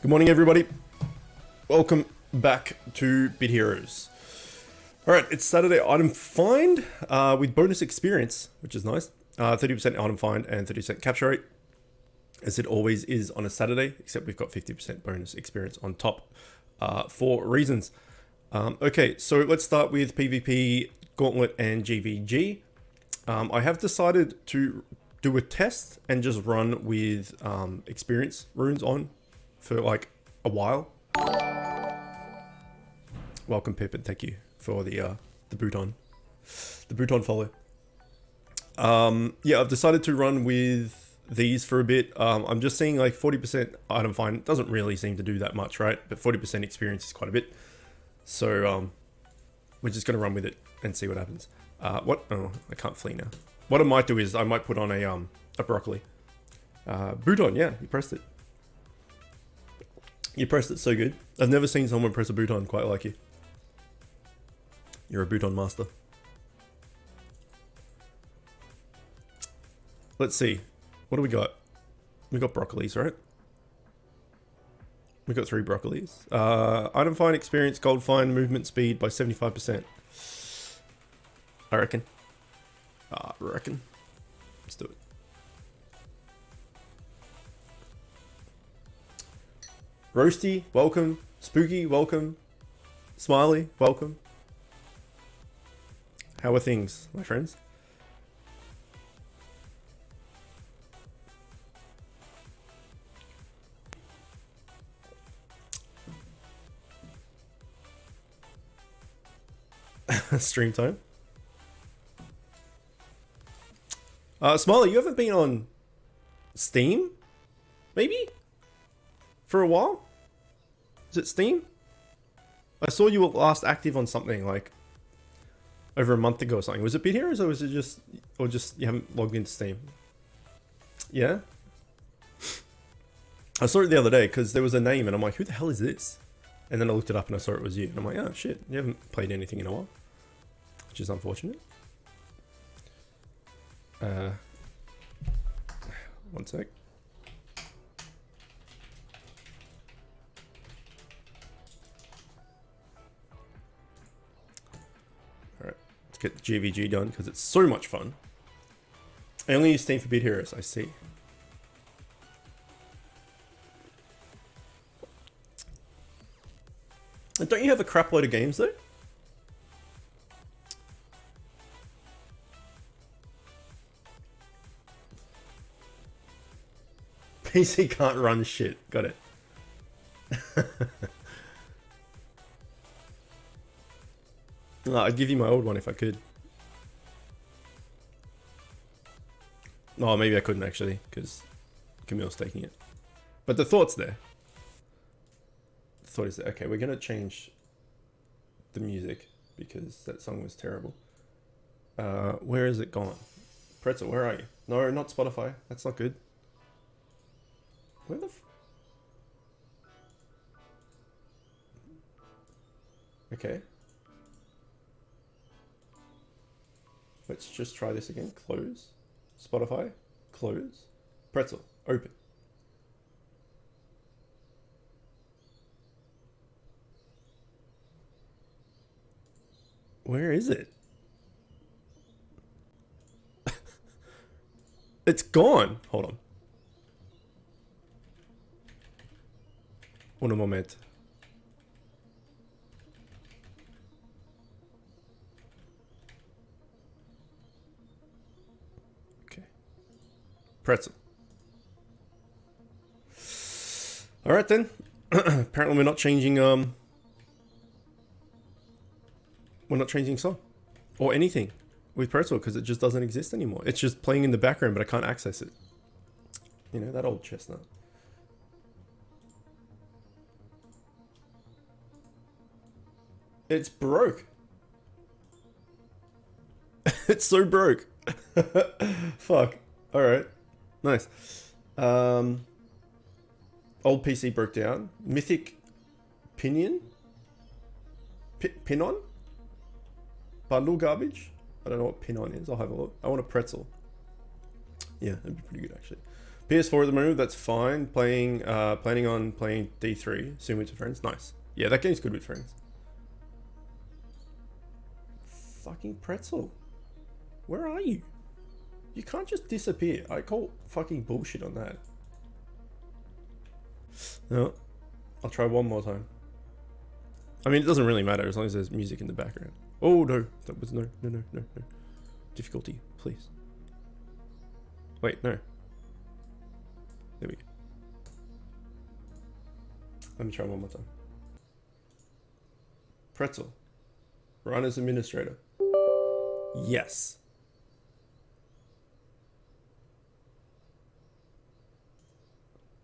Good morning, everybody. Welcome back to Bit Heroes. Alright, it's Saturday item find with bonus experience, which is nice. 30% item find and 30% capture rate, as it always is on a Saturday, except we've got 50% bonus experience on top for reasons. Okay, so let's start with PvP, Gauntlet, and GVG. I have decided to do a test and just run with experience runes on for like a while. Welcome, Pip, and thank you for the bouton follow. Yeah, I've decided to run with these for a bit. I'm just seeing like 40% item find doesn't really seem to do that much, right? But 40% experience is quite a bit. So we're just gonna run with it and see what happens. What? Oh, I can't flee now. What I might do is I might put on a broccoli. Bouton, yeah, you pressed it. You pressed it so good. I've never seen someone press a bouton quite like you. You're a bouton master. Let's see. What do we got? We got broccolis, right? We got 3 broccolis. Item find experience, gold find, movement speed by 75%. I reckon. Let's do it. Roasty, welcome. Spooky, welcome. Smiley, welcome. How are things, my friends? Stream time. Smiley, you haven't been on Steam? Maybe? For a while? Is it Steam? I saw you were last active on something like over a month ago or something. Was it Bit Heroes or was it just you haven't logged into Steam? Yeah? I saw it the other day because there was a name and I'm like, who the hell is this? And then I looked it up and I saw it was you. And I'm like, oh shit, you haven't played anything in a while. Which is unfortunate. One sec. Alright, let's get the GVG done because it's so much fun. I only use Steam for Bit Heroes, I see. And don't you have a crap load of games though? PC can't run shit. Got it. I'd give you my old one if I could. Oh, maybe I couldn't actually, because Camille's taking it. But the thought's there. The thought is there. Okay, we're going to change the music, because that song was terrible. Where is it gone? Pretzel, where are you? No, not Spotify. That's not good. Where the Okay. Let's just try this again. Close. Spotify. Close. Pretzel. Open. Where is it? It's gone. Hold on. Un moment. Okay. Pretzel. All right then. Apparently we're not changing song or anything with Pretzel because it just doesn't exist anymore. It's just playing in the background, but I can't access it. You know, that old chestnut. It's broke. It's so broke. Fuck. Alright. Nice. Old PC broke down. Mythic Pinion? Pinon? Bundle garbage? I don't know what Pinon is. I'll have a look. I want a pretzel. Yeah, that'd be pretty good actually. PS4 at the moment, that's fine. Planning on playing D3 soon with friends. Nice. Yeah, that game's good with friends. Fucking pretzel. Where are you? You can't just disappear. I call fucking bullshit on that. No, I'll try one more time. I mean, it doesn't really matter as long as there's music in the background. Oh no, that was no. Difficulty, please. Wait, no. There we go. Let me try one more time. Pretzel. Run as administrator. Yes.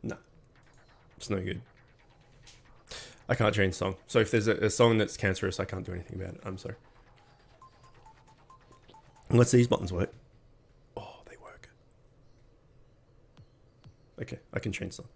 No. It's no good. I can't change song. So if there's a song that's cancerous, I can't do anything about it. I'm sorry. Unless these buttons work. Oh, they work. Okay, I can change song.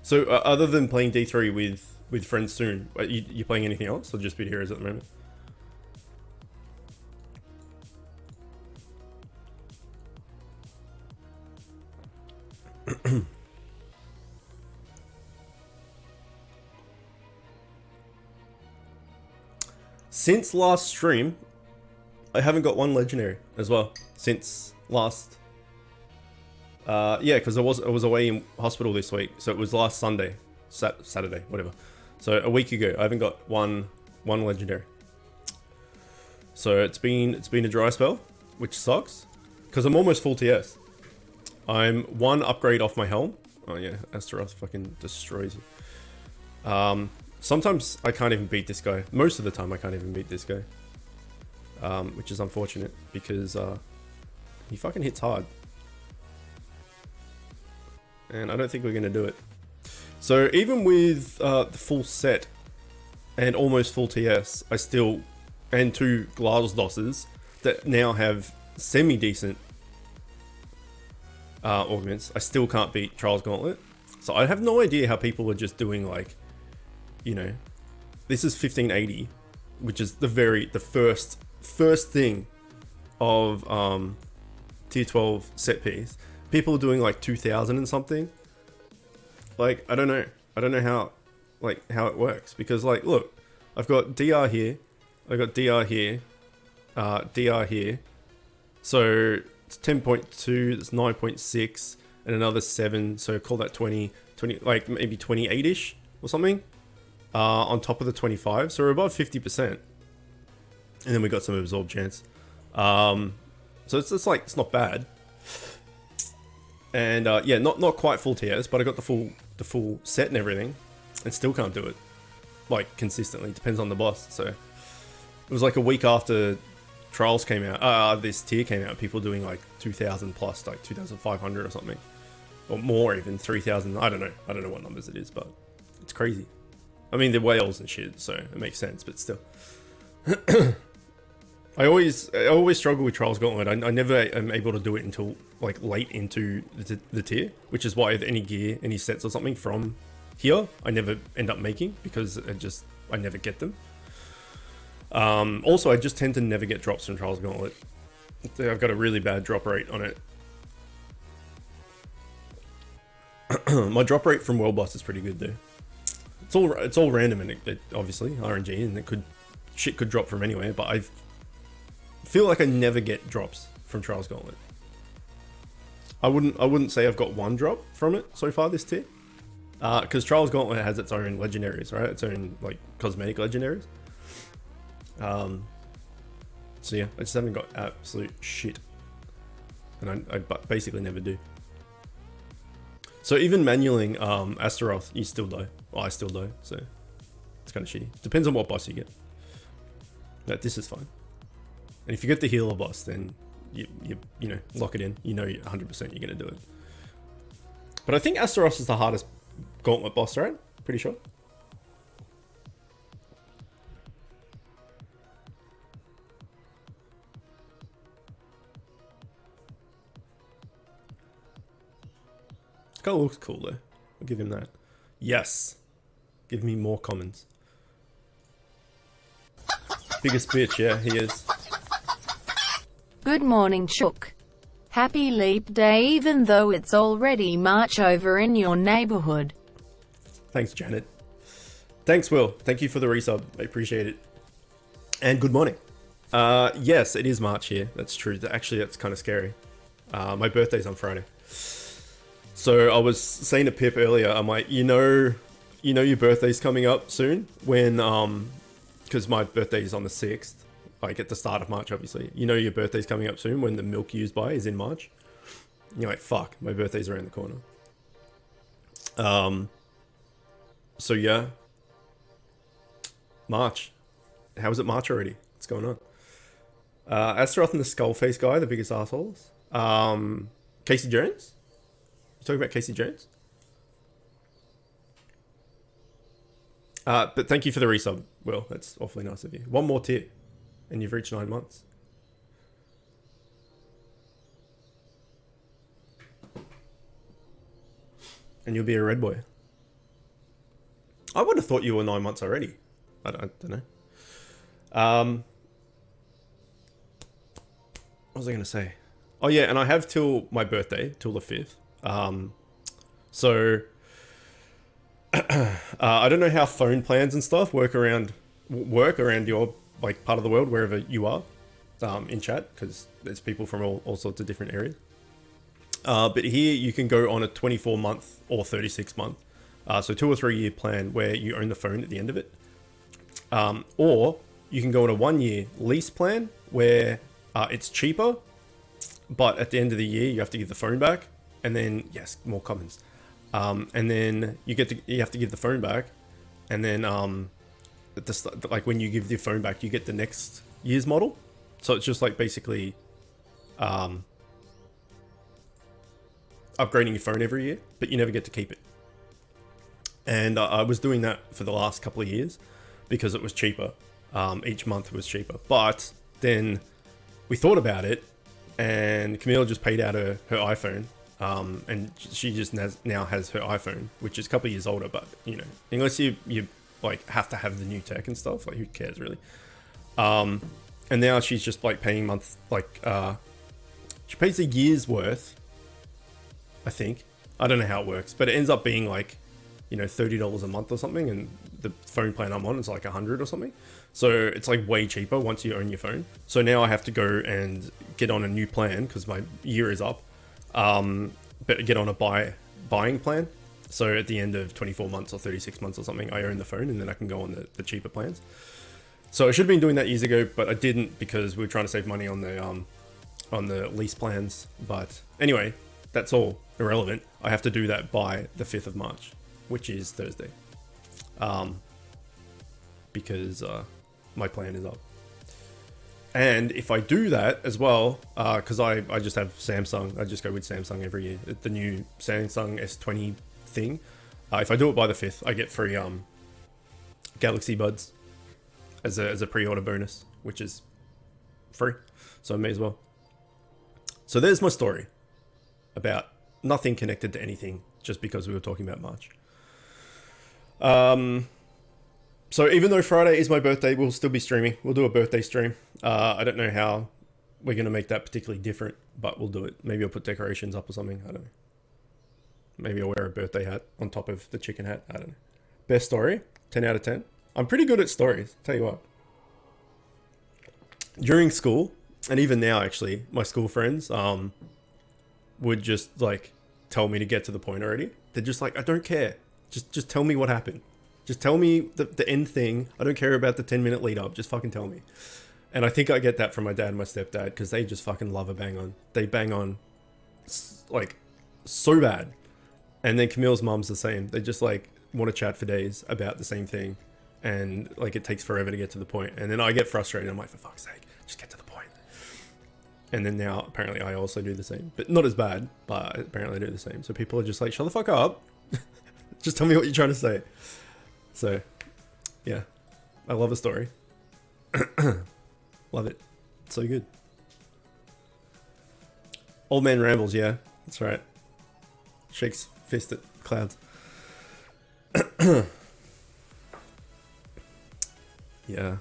So other than playing D3 with friends soon, you playing anything else or just Bit Heroes at the moment? Since last stream, I haven't got one legendary as well. Since last, yeah, because I was away in hospital this week, so it was last Sunday, Saturday, whatever. So a week ago, I haven't got one legendary. So it's been a dry spell, which sucks, because I'm almost full TS. I'm one upgrade off my helm. Oh yeah, Astaroth fucking destroys you. Sometimes I can't even beat this guy. Most of the time I can't even beat this guy. Which is unfortunate because he fucking hits hard. And I don't think we're going to do it. So even with the full set and almost full TS, I still, and 2 Gladosses that now have semi-decent augments, I still can't beat Trials Gauntlet. So I have no idea how people are just doing like, you know, this is 1580, which is the first thing of tier 12 set piece. People are doing like 2000 and something. Like, I don't know how it works, because like, look, I've got DR here, I've got DR here, DR here, so it's 10.2, that's 9.6, and another 7, so call that 20, like maybe 28ish or something, on top of the 25, so we're above 50%, and then we got some absorb chance, so it's like, it's not bad, and yeah, not quite full TS, but I got the full set and everything, and still can't do it, like, consistently. Depends on the boss. So it was like a week after Trials came out, this tier came out, people doing like 2000 plus, like 2500 or something, or more, even 3000. I don't know what numbers it is, but it's crazy. I mean, they're whales and shit, so it makes sense, but still. I always struggle with Trials Gauntlet. I never am able to do it until like late into the tier, which is why any gear, any sets or something from here, I never end up making, because I never get them. Also, I just tend to never get drops from Trials Gauntlet. I've got a really bad drop rate on it. My drop rate from World Boss is pretty good though. It's all random, and it obviously RNG, and shit could drop from anywhere, but I feel like I never get drops from Trials Gauntlet. I wouldn't say I've got one drop from it so far this tier, because Trials Gauntlet has its own legendaries, right? Its own like cosmetic legendaries. So yeah, I just haven't got absolute shit, and I basically never do. So even manualing Astaroth, you still die. Well, I still die, so it's kind of shitty. Depends on what boss you get. But this is fine. And if you get the healer boss, then you know, lock it in. You know 100% you're gonna do it. But I think Astaroth is the hardest gauntlet boss, right? Pretty sure. This guy looks cool though. I'll give him that. Yes. Give me more commons. Biggest bitch, yeah, he is. Good morning, Chook. Happy Leap Day even though it's already March over in your neighborhood. Thanks, Janet. Thanks, Will. Thank you for the resub. I appreciate it. And good morning. Yes, it is March here. That's true. Actually, that's kind of scary. My birthday's on Friday. So I was saying to Pip earlier, I'm like, you know your birthday's coming up soon when, because my birthday is on the 6th, like at the start of March, obviously. You know your birthday's coming up soon when the milk you use by is in March. And you're like, fuck, my birthday's around the corner. So yeah. March. How is it March already? What's going on? Astaroth and the Skullface guy, the biggest assholes. Casey Jones? You talking about Casey Jones? But thank you for the resub, Will. That's awfully nice of you. One more tier, and you've reached 9 months. And you'll be a red boy. I would have thought you were 9 months already. I don't know. What was I going to say? Oh yeah, and I have till my birthday, till the 5th. So I don't know how phone plans and stuff work around your like part of the world, wherever you are, in chat, because there's people from all sorts of different areas. But here you can go on a 24-month or 36-month, so 2 or 3 year plan where you own the phone at the end of it. Or you can go on a 1 year lease plan where it's cheaper, but at the end of the year you have to give the phone back, and then yes, more commons. And then you have to give the phone back, and then like when you give the phone back, you get the next year's model. So it's just like basically upgrading your phone every year, but you never get to keep it. And I was doing that for the last couple of years because it was cheaper. Each month was cheaper. But then we thought about it, and Camille just paid out her iPhone. And she just now has her iPhone, which is a couple of years older, but you know, unless you like have to have the new tech and stuff, like who cares really? And now she's just like paying she pays a year's worth, I think. I don't know how it works, but it ends up being like, you know, $30 a month or something, and the phone plan I'm on is like $100 or something. So it's like way cheaper once you own your phone. So now I have to go and get on a new plan because my year is up. But get on a buying plan. So at the end of 24 months or 36 months or something, I own the phone, and then I can go on the cheaper plans. So I should have been doing that years ago, but I didn't because we were trying to save money on the lease plans. But anyway, that's all irrelevant. I have to do that by the 5th of March, which is Thursday. Because my plan is up. And if I do that as well, because I just have Samsung, I just go with Samsung every year. The new Samsung S20 thing. If I do it by the 5th, I get free Galaxy Buds as a pre-order bonus, which is free. So I may as well. So there's my story about nothing connected to anything, just because we were talking about March. So even though Friday is my birthday, we'll still be streaming. We'll do a birthday stream. I don't know how we're going to make that particularly different, but we'll do it. Maybe I'll put decorations up or something. I don't know. Maybe I'll wear a birthday hat on top of the chicken hat. I don't know. Best story, 10 out of 10. I'm pretty good at stories, tell you what. During school, and even now actually, my school friends would just like tell me to get to the point already. They're just like, I don't care. Just tell me what happened. Just tell me the end thing. I don't care about the 10-minute lead up. Just fucking tell me. And I think I get that from my dad and my stepdad because they just fucking love a bang on. They bang on like so bad. And then Camille's mom's the same. They just like want to chat for days about the same thing. And like it takes forever to get to the point. And then I get frustrated. I'm like, for fuck's sake, just get to the point. And then now apparently I also do the same. But not as bad, but apparently I do the same. So people are just like, shut the fuck up. Just tell me what you're trying to say. So, yeah, I love a story. Love it. So good. Old man rambles, yeah, that's right. Shakes fist at clouds. Yeah.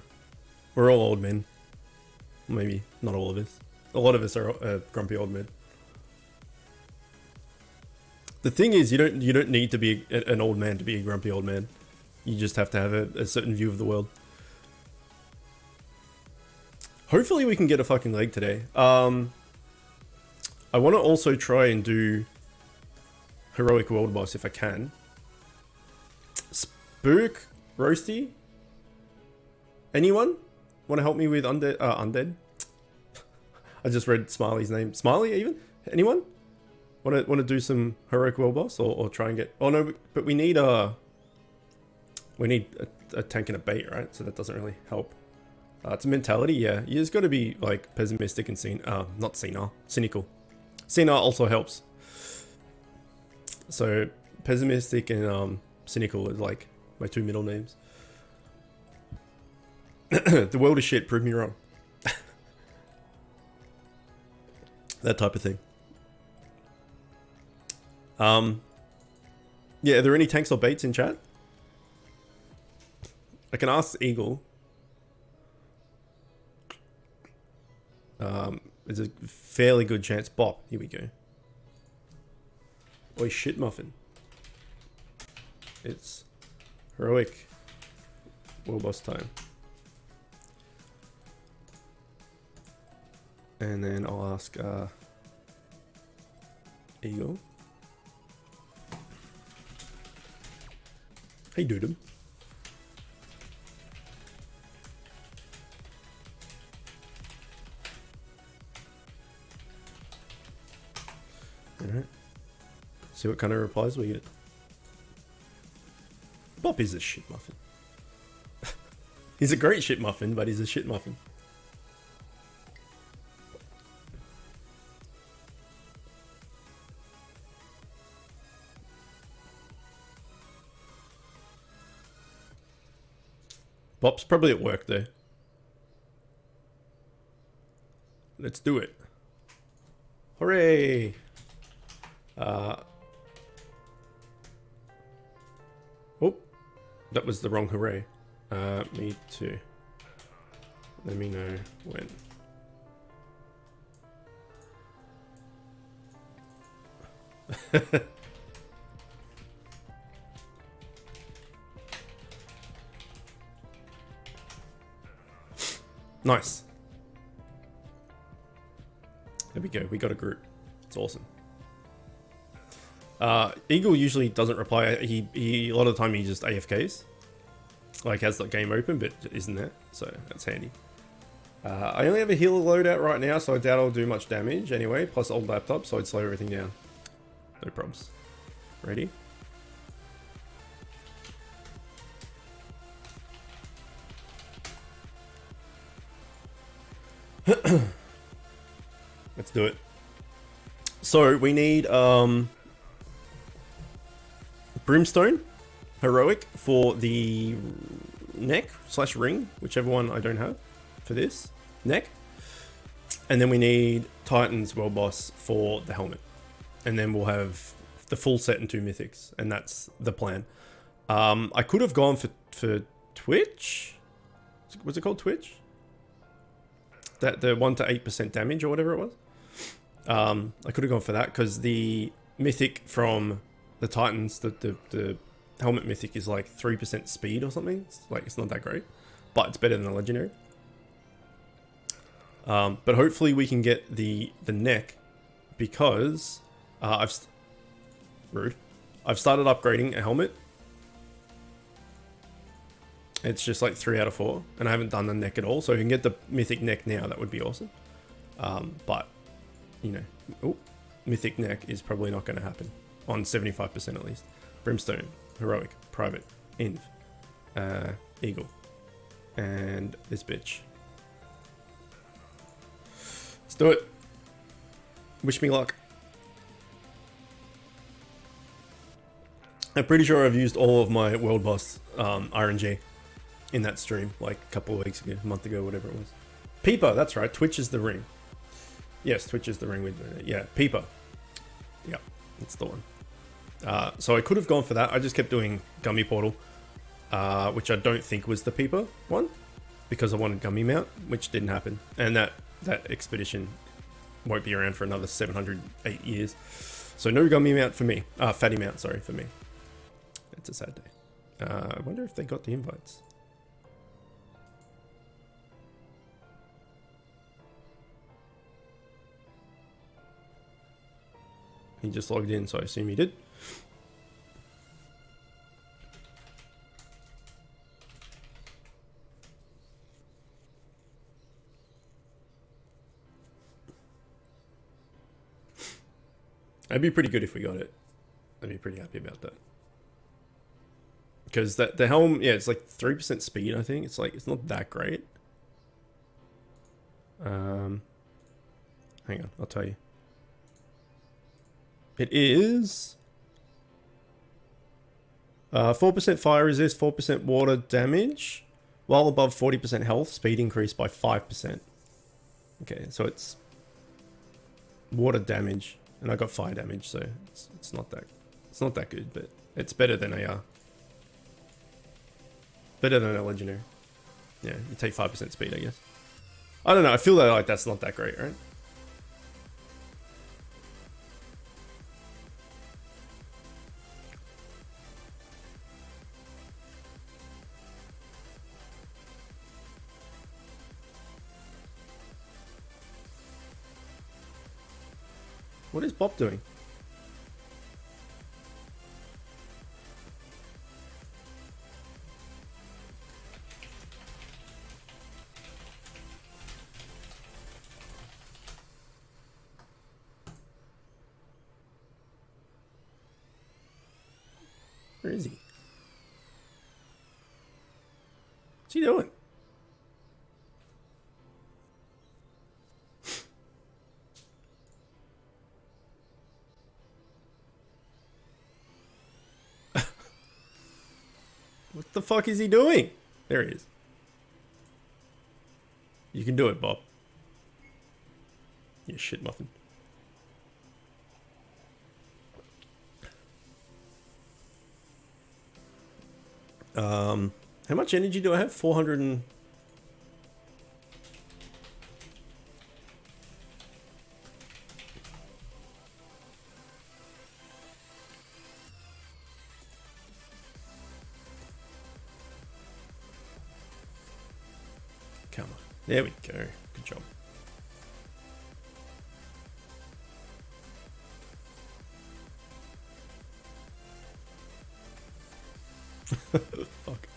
We're all old men. Maybe not all of us. A lot of us are grumpy old men. The thing is, you don't need to be an old man to be a grumpy old man. You just have to have a certain view of the world. Hopefully we can get a fucking leg today. I want to also try and do heroic world boss if I can. Spook Roasty. Anyone want to help me with undead? Undead. I just read Smiley's name. Smiley even? Anyone? Want to do some heroic world boss or try and get? Oh no, but we need a tank and a bait, right? So that doesn't really help. It's a mentality, yeah. You just got to be like pessimistic and not senile, cynical. Senile also helps. So pessimistic and cynical is like my two middle names. The world is shit. Prove me wrong. That type of thing. Yeah, are there any tanks or baits in chat? I can ask Eagle. There's a fairly good chance. Bop, here we go. Oi, shit muffin. It's heroic world boss time. And then I'll ask Eagle. Hey, Doodum. Alright. See what kind of replies we get. Bop is a shit muffin. He's a great shit muffin, but he's a shit muffin. Bop's probably at work though. Let's do it. Hooray! Oh, that was the wrong hooray. Me too. Let me know when. Nice. There we go. We got a group. It's awesome. Eagle usually doesn't reply. He a lot of the time he just AFKs. Like has the game open, but isn't there? So that's handy. I only have a healer loadout right now, so I doubt I'll do much damage anyway. Plus old laptop, so I'd slow everything down. No problems. Ready? Let's do it. So we need Brimstone Heroic for the neck / ring, whichever one I don't have for this neck. And then we need Titan's World Boss for the helmet. And then we'll have the full set and 2 mythics, and that's the plan. I could have gone for Twitch. Was it called Twitch? That the 1 to 8% damage or whatever it was. I could have gone for that because the mythic from the Titans, the helmet mythic is like 3% speed or something. It's not that great, but it's better than the legendary. But hopefully we can get the neck because I've started upgrading a helmet. It's just like 3 out of 4, and I haven't done the neck at all. So if you can get the mythic neck now, that would be awesome. But you know, mythic neck is probably not going to happen on 75% at least. Brimstone, heroic, private, inv, eagle, and this bitch. Let's do it. Wish me luck. I'm pretty sure I've used all of my world boss RNG in that stream like a couple of weeks ago, a month ago, whatever it was. Peeper, that's right. Twitch is the ring. Yes, Twitch is the ring. Yeah, Peeper. Yeah, that's the one. So I could have gone for that. I just kept doing Gummy Portal, which I don't think was the Peeper one, because I wanted Gummy Mount, which didn't happen. And that expedition won't be around for another 708 years. So no Gummy Mount for me. Fatty Mount, sorry, for me. It's a sad day. I wonder if they got the invites. He just logged in, so I assume he did. It'd be pretty good if we got it. I'd be pretty happy about that. Because the helm, yeah, it's like 3% speed, I think. It's like, it's not that great. Hang on, I'll tell you. It is 4% fire resist, 4% water damage. While above 40% health, speed increased by 5%. Okay, so it's water damage, and I got fire damage, so it's not that good, but it's better than a legendary. Yeah, you take 5% speed, I guess. I don't know. I feel that like that's not that great, right? What is Bob doing? Where is he? What's he doing? What the fuck is he doing? There he is. You can do it, Bob. You shit muffin. How much energy do I have? 400 and... Come on. There we go. Good job. Fuck.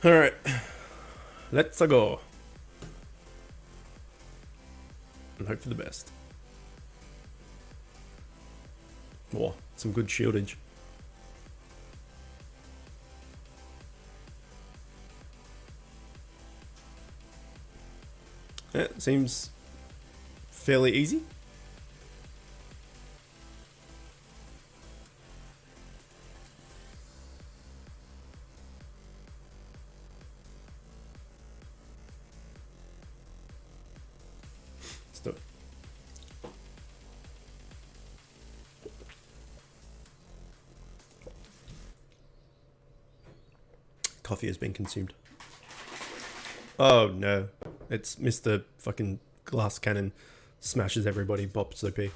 All right. Let's go. And hope for the best. Oh, some good shieldage. Yeah, seems fairly easy. Let's do it. Coffee has been consumed. Oh no, it's Mr. fucking Glass Cannon smashes everybody, bops OP.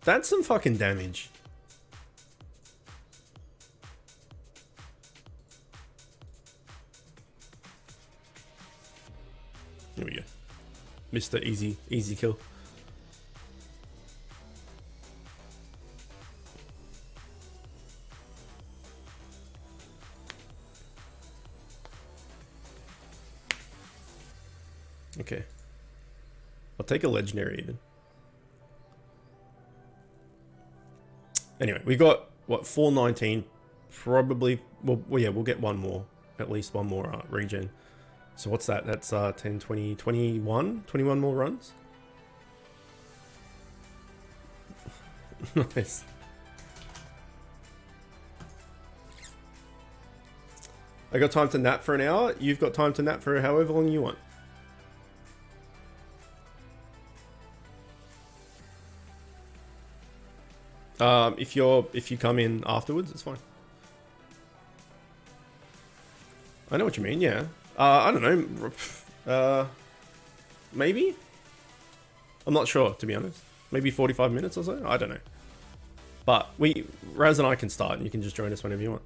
That's some fucking damage. Here we go. Mr. Easy kill. Okay. I'll take a legendary even. Anyway, we got, what, 419. Probably, well, yeah, we'll get one more. At least one more regen. So what's that? That's 10, 20, 21? 21 more runs? Nice. I got time to nap for an hour. You've got time to nap for however long you want. If you come in afterwards, it's fine. I know what you mean. Yeah. I don't know. Maybe. I'm not sure, to be honest. Maybe 45 minutes or so. I don't know. But Raz and I can start, and you can just join us whenever you want.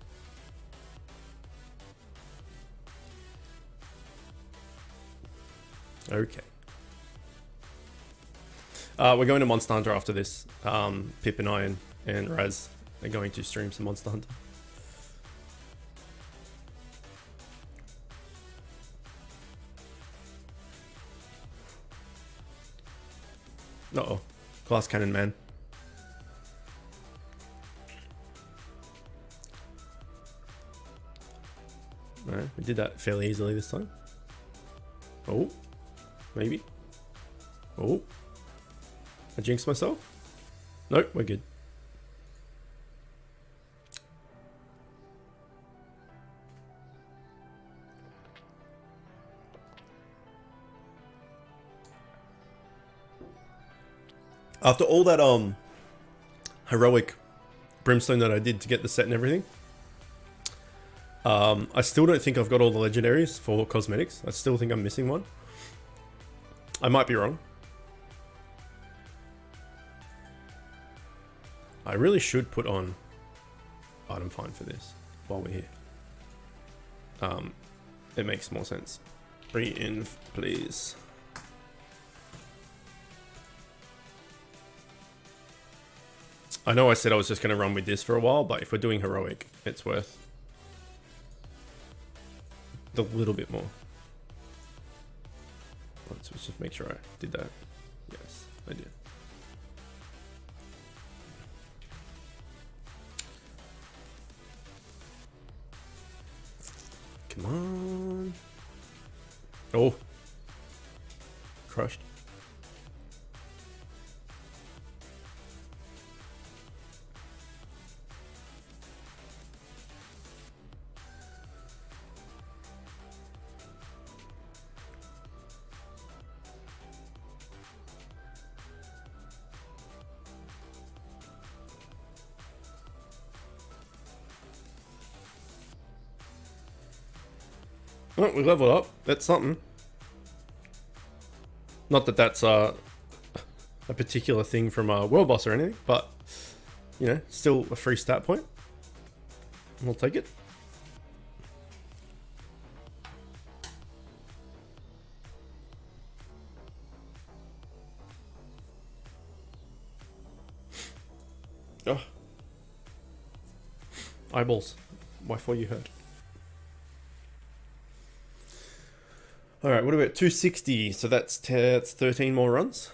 Okay. We're going to Monster Hunter after this. Pip and I and Raz are going to stream some Monster Hunter. Uh-oh. Glass Cannon Man. Alright, we did that fairly easily this time. Oh. Maybe. Oh. I jinxed myself? Nope, we're good. After all that heroic brimstone that I did to get the set and everything, I still don't think I've got all the legendaries for cosmetics. I still think I'm missing one. I might be wrong. I really should put on item find for this while we're here. It makes more sense. Re-inv, please. I know I said I was just going to run with this for a while, but if we're doing heroic, it's worth a little bit more. Let's just make sure I did that. Yes, I did. Come on. Oh. Crushed. Oh, we leveled up. That's something. Not that that's a particular thing from a world boss or anything, but you know, still a free stat point. We'll take it. Oh. Eyeballs. Why for you hurt? Alright, what about 260? So that's 13 more runs.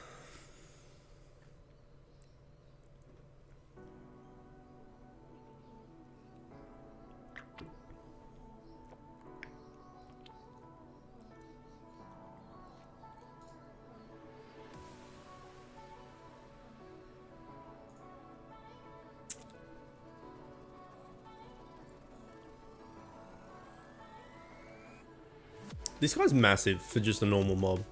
This guy's massive for just a normal mob.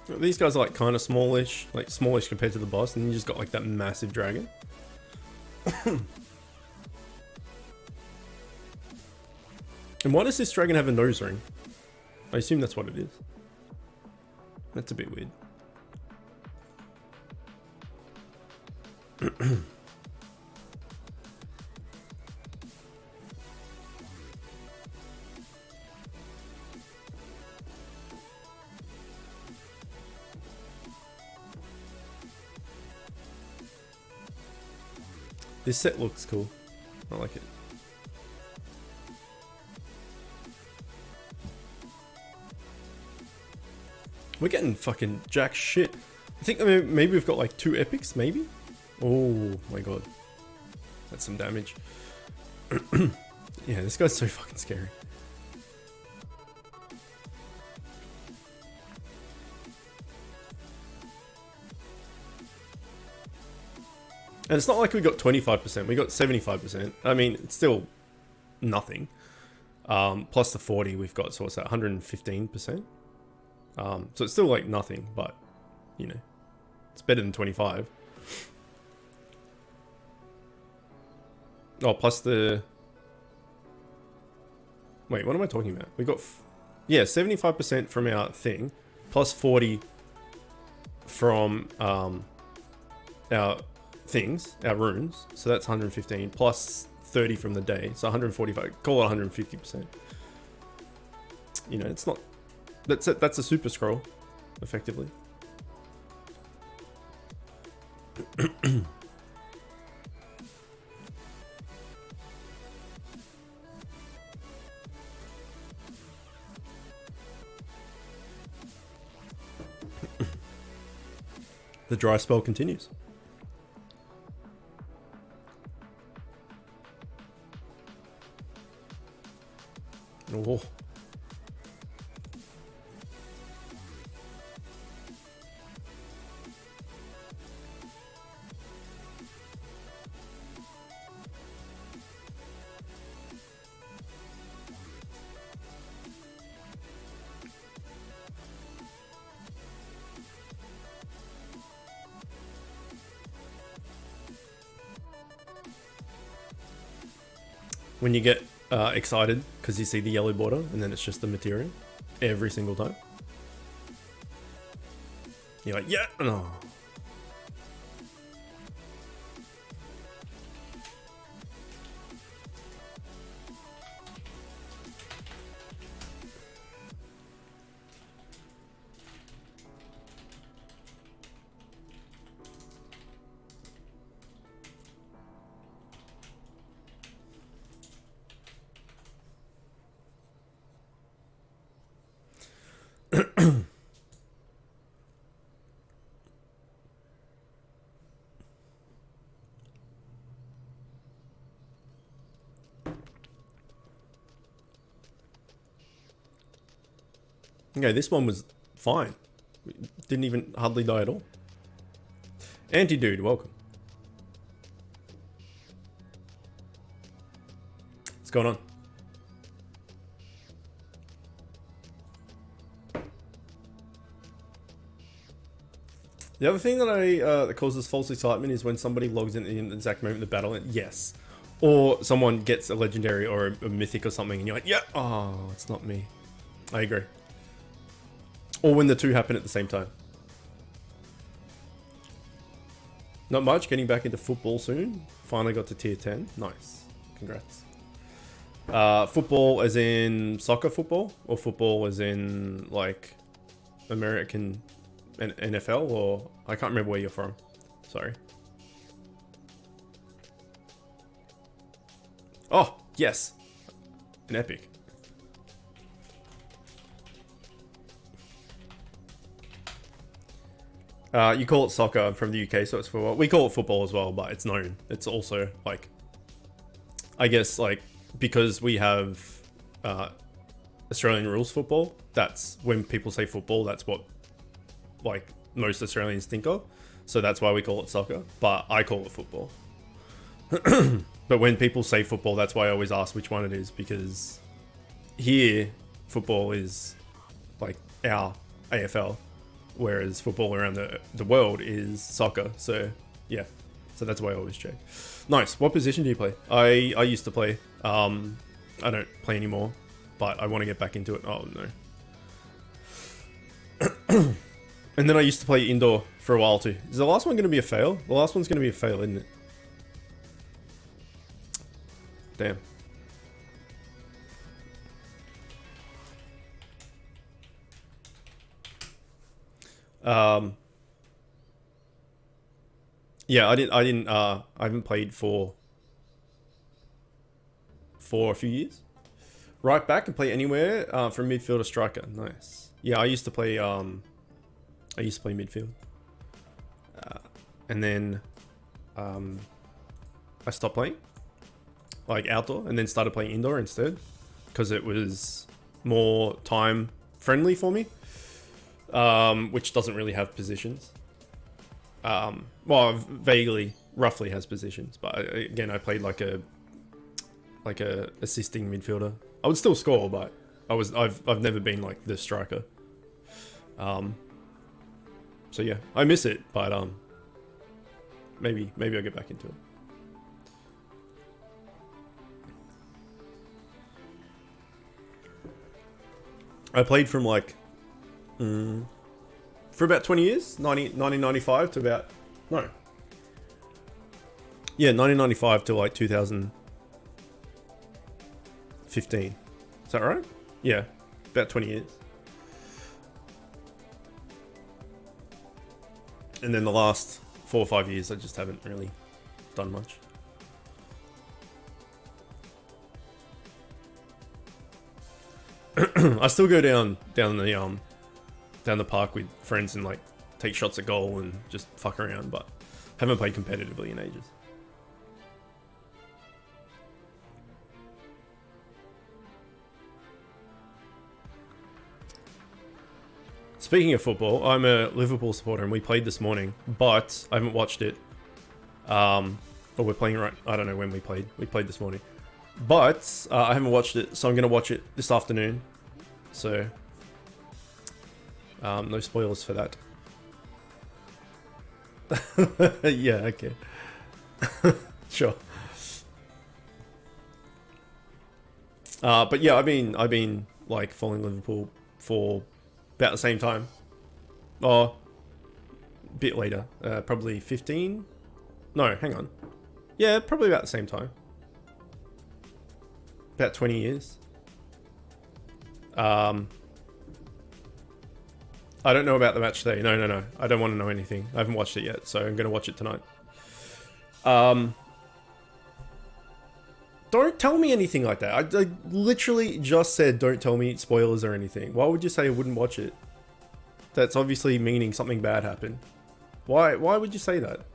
These guys are like kind of smallish, like smallish compared to the boss, and you just got like that massive dragon. And why does this dragon have a nose ring? I assume that's what it is. That's a bit weird. This set looks cool. I like it. We're getting fucking jack shit I think maybe we've got like 2 epics, maybe? Oh my god. That's some damage. Yeah, this guy's so fucking scary. And it's not like we got 25%, we got 75%. I mean, it's still nothing. Plus the 40 we've got, so it's at 115%. So it's still like nothing, but, you know, it's better than 25. Oh, plus the... Wait, what am I talking about? We got... Yeah, 75% from our thing, plus 40 from our things, our runes. So that's 115, plus 30 from the day. So 145, call it 150%. You know, it's not... That's a super scroll, effectively. The dry spell continues. Oh. When you get excited because you see the yellow border and then it's just the material every single time. You're like, yeah, no. Okay, this one was fine. We didn't even hardly die at all. Anti-dude, welcome. What's going on? The other thing that that causes false excitement is when somebody logs in the exact moment of the battle. Yes. Or someone gets a legendary or a mythic or something and you're like, yeah, oh, it's not me. I agree. Or when the two happen at the same time. Not much, getting back into football soon. Finally got to tier 10. Nice. Congrats. Football as in soccer football? Or football as in like American NFL? Or I can't remember where you're from. Sorry. Oh, yes. An epic. You call it soccer. I'm from the UK, so it's football. We call it football as well, but it's known. It's also like, I guess like because we have Australian rules football. That's when people say football. That's what like most Australians think of. So that's why we call it soccer. But I call it football. But when people say football, that's why I always ask which one it is, because here football is like our AFL. Whereas football around the world is soccer. So, yeah. So that's why I always check. Nice. What position do you play? I used to play. I don't play anymore. But I want to get back into it. Oh, no. And then I used to play indoor for a while too. Is the last one going to be a fail? The last one's going to be a fail, isn't it? Damn. Yeah, I haven't played for a few years. Right back and play anywhere, from midfield to striker. Nice. Yeah, I used to play midfield. and then I stopped playing, like outdoor, and then started playing indoor instead, because it was more time friendly for me, which doesn't really have positions. Well, vaguely, roughly has positions, but again, I played like a assisting midfielder. I would still score, but I've never been like the striker. So yeah, I miss it, but maybe I'll get back into it. I played from like for about 20 years, 1995 to about, no. Yeah, 1995 to like 2015. Is that right? Yeah, about 20 years. And then the last 4 or 5 years, I just haven't really done much. I still go down the park with friends and like take shots at goal and just fuck around, but haven't played competitively in ages. Speaking of football, I'm a Liverpool supporter and we played this morning, but I haven't watched it. Or we're playing right. I don't know when we played. We played this morning, but I haven't watched it, so I'm gonna watch it this afternoon. So, no spoilers for that. Yeah, okay. Sure. But yeah, I've been like following Liverpool for about the same time. Or a bit later. Probably 15? No, hang on. Yeah, probably about the same time. About 20 years. I don't know about the match today. No. I don't want to know anything. I haven't watched it yet, so I'm going to watch it tonight. Don't tell me anything like that. I literally just said don't tell me spoilers or anything. Why would you say I wouldn't watch it? That's obviously meaning something bad happened. Why would you say that?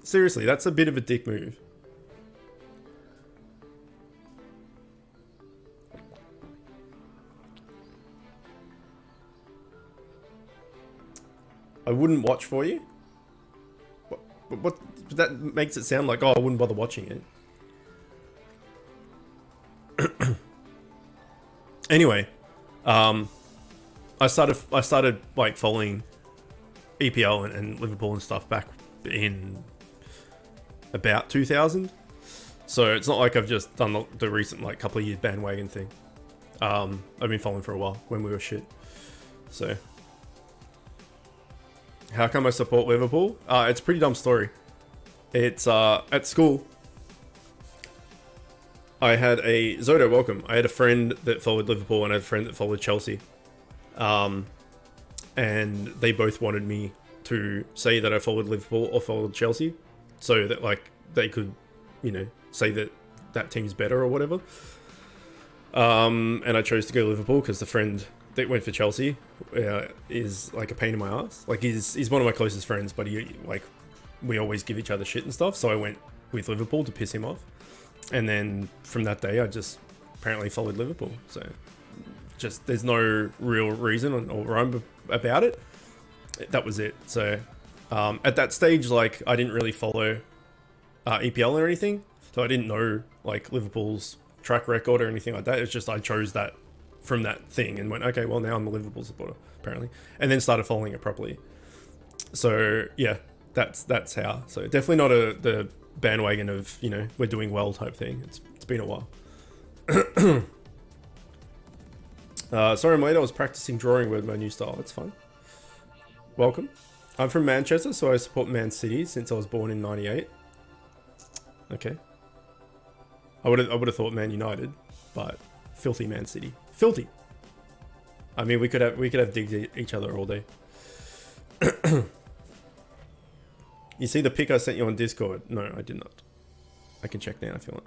Seriously, that's a bit of a dick move. I wouldn't watch for you? What that makes it sound like, oh, I wouldn't bother watching it. Anyway, I started like following EPL and Liverpool and stuff back in about 2000. So it's not like I've just done the recent like couple of years bandwagon thing. I've been following for a while when we were shit. So how come I support Liverpool? It's a pretty dumb story. It's at school. I had a Zodo, welcome. I had a friend that followed Liverpool and I had a friend that followed Chelsea. And they both wanted me to say that I followed Liverpool or followed Chelsea, so that like they could, you know, say that that team's better or whatever. And I chose to go Liverpool because the friend that went for Chelsea is like a pain in my ass. Like he's one of my closest friends, but he like we always give each other shit and stuff. So I went with Liverpool to piss him off. And then from that day, I just apparently followed Liverpool. So just there's no real reason or rhyme about it. That was it. So at that stage, like I didn't really follow EPL or anything. So I didn't know like Liverpool's track record or anything like that. It's just I chose that from that thing and went, okay, well now I'm a Liverpool supporter apparently. And then started following it properly. So yeah, that's how. So definitely not the bandwagon of, you know, we're doing well type thing. It's been a while. Sorry I'm late, I was practicing drawing with my new style. That's fun. Welcome. I'm from Manchester, so I support Man City since I was born in '98. Okay. I would have thought Man United, but filthy Man City. Filthy. I mean, we could have digged at each other all day. You see the pic I sent you on Discord? No, I did not. I can check now if you want.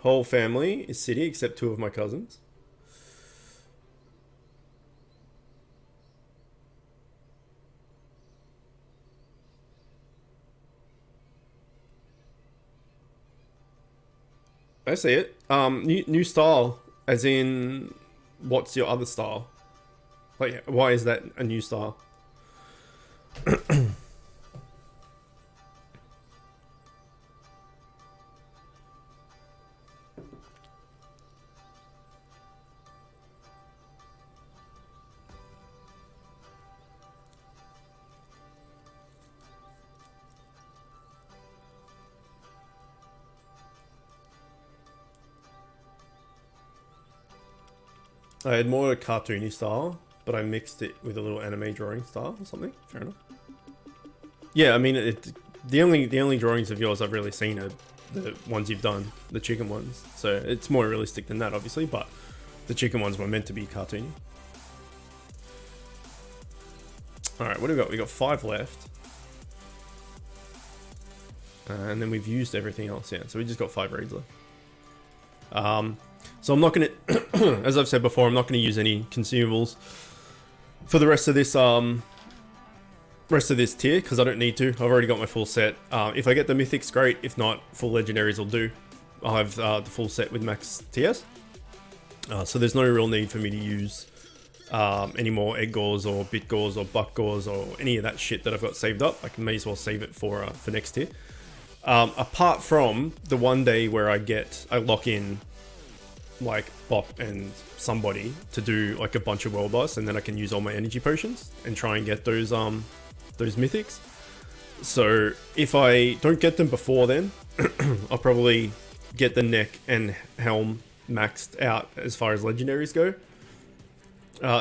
Whole family is city except 2 of my cousins. I see it. New style, as in, what's your other style? Like, why is that a new style? I had more a cartoony style, but I mixed it with a little anime drawing style or something. Fair enough. Yeah, I mean, the only drawings of yours I've really seen are the ones you've done, the chicken ones. So it's more realistic than that, obviously, but the chicken ones were meant to be cartoony. All right, what do we got? We got 5 left. And then we've used everything else, yeah. So we just got 5 raids left. So I'm not going to, as I've said before, I'm not going to use any consumables for the rest of this tier, because I don't need to. I've already got my full set. If I get the mythics, great. If not, full legendaries will do. I'll have the full set with max TS. So there's no real need for me to use any more egg gores or bit gores or buck gores or any of that shit that I've got saved up. I may as well save it for next tier. Apart from the one day where I lock in like Bop and somebody to do like a bunch of world boss, and then I can use all my energy potions and try and get those mythics. So if I don't get them before then, I'll probably get the neck and helm maxed out as far as legendaries go.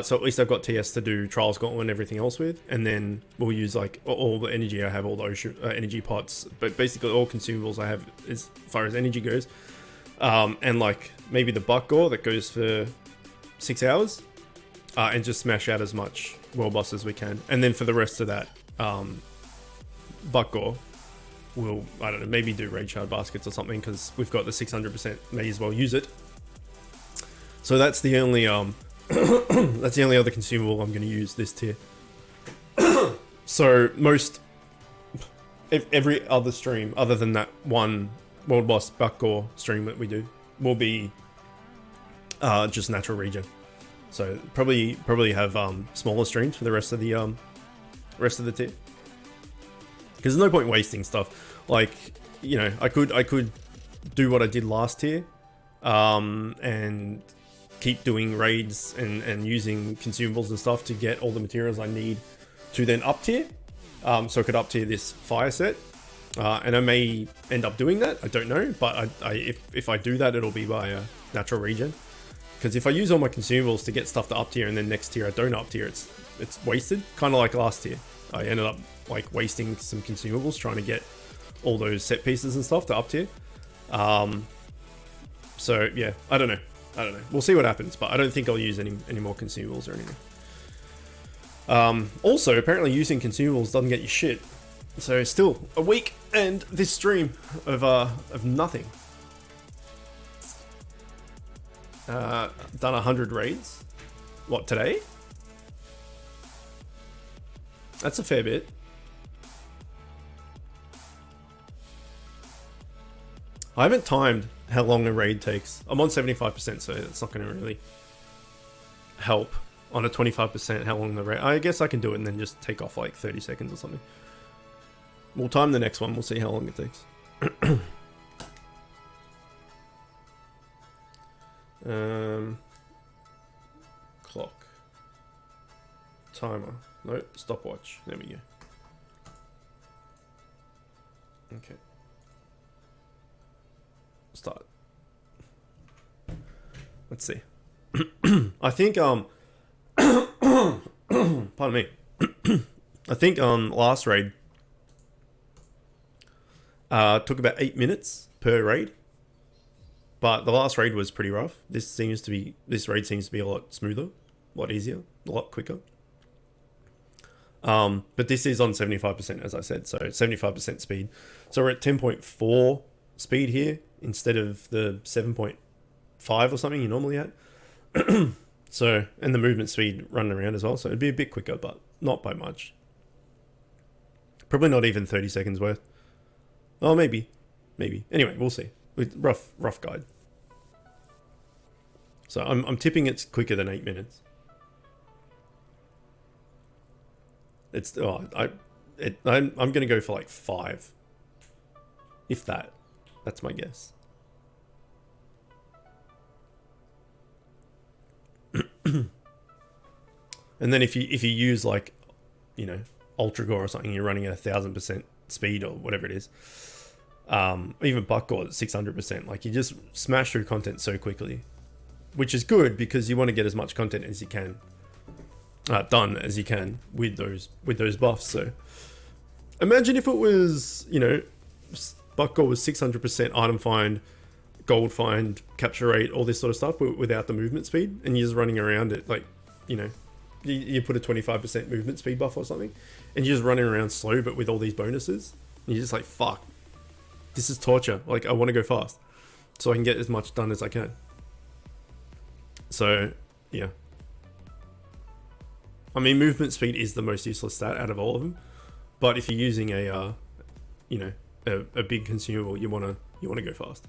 So at least I've got TS to do Trials Gauntlet and everything else with, and then we'll use like all the energy I have, all those energy pots, but basically all consumables I have as far as energy goes. And like maybe the buck gore that goes for 6 hours, and just smash out as much world boss as we can. And then for the rest of that, buck gore, we'll, I don't know, maybe do raid shard baskets or something, because we've got the 600%, may as well use it. So that's the only that's the only other consumable I'm going to use this tier. So every other stream other than that one world boss buck gore stream that we do will be just natural regen. So probably have smaller streams for the rest of the tier, because there's no point wasting stuff. Like, you know, I could do what I did last tier, and keep doing raids and using consumables and stuff to get all the materials I need to then up tier. So I could up tier this fire set. And I may end up doing that, I don't know, but if I do that, it'll be by a natural regen. Because if I use all my consumables to get stuff to up tier and then next tier I don't up tier, it's wasted. Kind of like last tier. I ended up like wasting some consumables trying to get all those set pieces and stuff to up tier. So yeah, I don't know. We'll see what happens, but I don't think I'll use any more consumables or anything. Also, apparently using consumables doesn't get you shit. So still a week and this stream of nothing. Done 100 raids. What, today? That's a fair bit. I haven't timed how long a raid takes. I'm on 75%, so it's not going to really help on a 25% how long the raid. I guess I can do it and then just take off like 30 seconds or something. We'll time the next one. We'll see how long it takes. Clock. Timer. No, stopwatch. There we go. Okay. Start. Let's see. I think pardon me. I think last raid took about 8 minutes per raid, but the last raid was pretty rough. This raid seems to be a lot smoother, a lot easier, a lot quicker. But this is on 75%, as I said, so 75% speed. So we're at 10.4 speed here. instead of the 7.5 or something you normally had. So, and the movement speed running around as well. So it'd be a bit quicker, but not by much. Probably not even 30 seconds worth. Oh, maybe. Anyway, we'll see. Rough guide. So I'm tipping it's quicker than 8 minutes. I'm gonna go for like 5, if that. That's my guess. And then if you use like, Ultra Gore or something, you're running at 1,000% speed or whatever it is. Even Buck Gore at 600%. Like, you just smash through content so quickly, which is good because you want to get as much content as you can done as you can with those buffs. So imagine if it was, Buck Gore was 600% item find, gold find, capture rate, all this sort of stuff without the movement speed, and you're just running around it like, you put a 25% movement speed buff or something, and you're just running around slow but with all these bonuses, and you're just like, fuck, this is torture. Like, I want to go fast so I can get as much done as I can. So yeah, I mean, movement speed is the most useless stat out of all of them, but if you're using a big consumable, you want to go fast.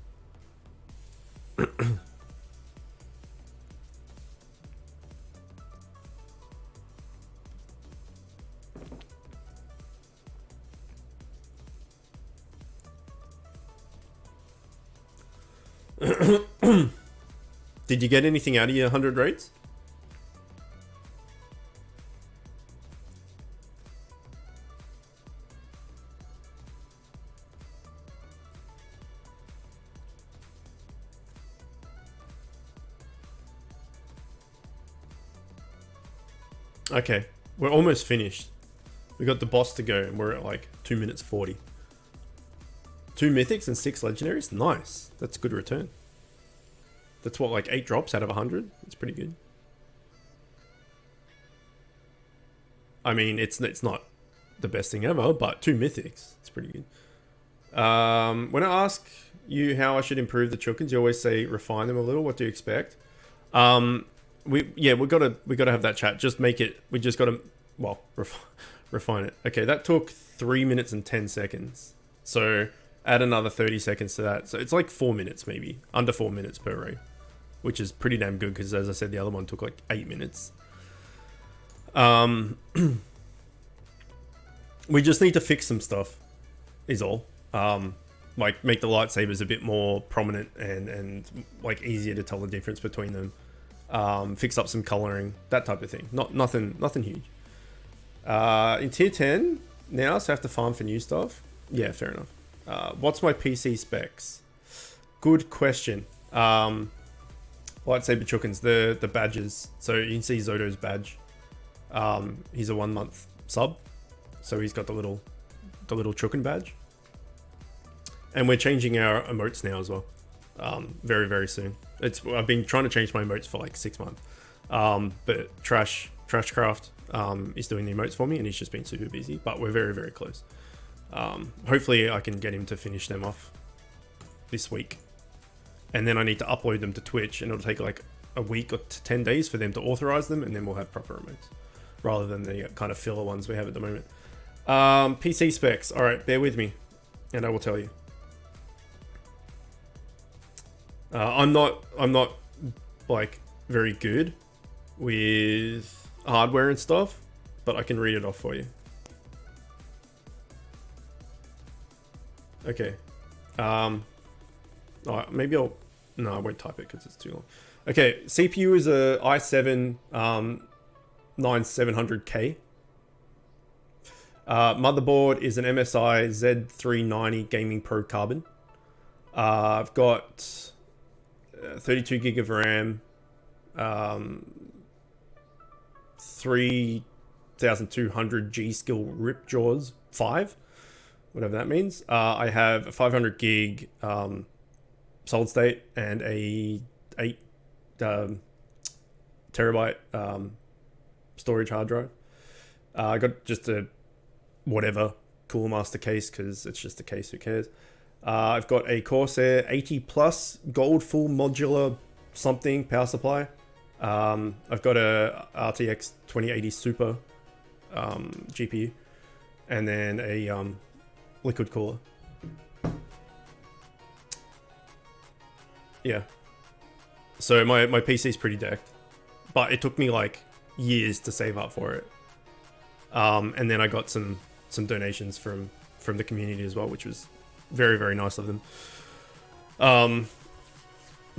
Did you get anything out of your 100 raids? Okay, we're almost finished. We got the boss to go and we're at like 2 minutes 40. 2 mythics and 6 legendaries? Nice. That's a good return. That's what, like 8 drops out of 100? It's pretty good. I mean, it's not the best thing ever, but 2 mythics, it's pretty good. When I ask you how I should improve the Chookins, you always say refine them a little. What do you expect? We gotta have that chat. Just make it. We just gotta refine it. Okay, that took 3 minutes and 10 seconds. So add another 30 seconds to that. So it's like 4 minutes, maybe under 4 minutes per raid, which is pretty damn good because, as I said, the other one took like 8 minutes. We just need to fix some stuff, is all. Like make the lightsabers a bit more prominent and like easier to tell the difference between them. Fix up some coloring, that type of thing. Nothing huge. In tier 10 now, so I have to farm for new stuff. Yeah, fair enough. What's my PC specs? Good question. Lightsaber Chookins, the badges. So you can see Zoto's badge. He's a 1 month sub, so he's got the little Chookin badge. And we're changing our emotes now as well. Very, very soon. I've been trying to change my emotes for like 6 months. But Trashcraft is doing the emotes for me, and he's just been super busy. But we're very, very close. Hopefully I can get him to finish them off this week. And then I need to upload them to Twitch, and it'll take like a week or 10 days for them to authorize them, and then we'll have proper emotes, rather than the kind of filler ones we have at the moment. PC specs. All right, bear with me, and I will tell you. I'm not like very good with hardware and stuff, but I can read it off for you. Okay. Maybe I won't type it because it's too long. Okay, CPU is a i7 9700K. Motherboard is an MSI Z390 Gaming Pro Carbon. I've got 32 gig of RAM, 3200 G Skill Rip Jaws 5, whatever that means. I have a 500 gig solid state and a 8 terabyte storage hard drive. I got just a whatever Cooler Master case because it's just a case, who cares. I've got a Corsair 80 Plus Gold Full Modular something power supply. I've got a RTX 2080 Super GPU, and then a liquid cooler. Yeah. So my PC's pretty decked, but it took me like years to save up for it. And then I got some donations from the community as well, which was very, very nice of them.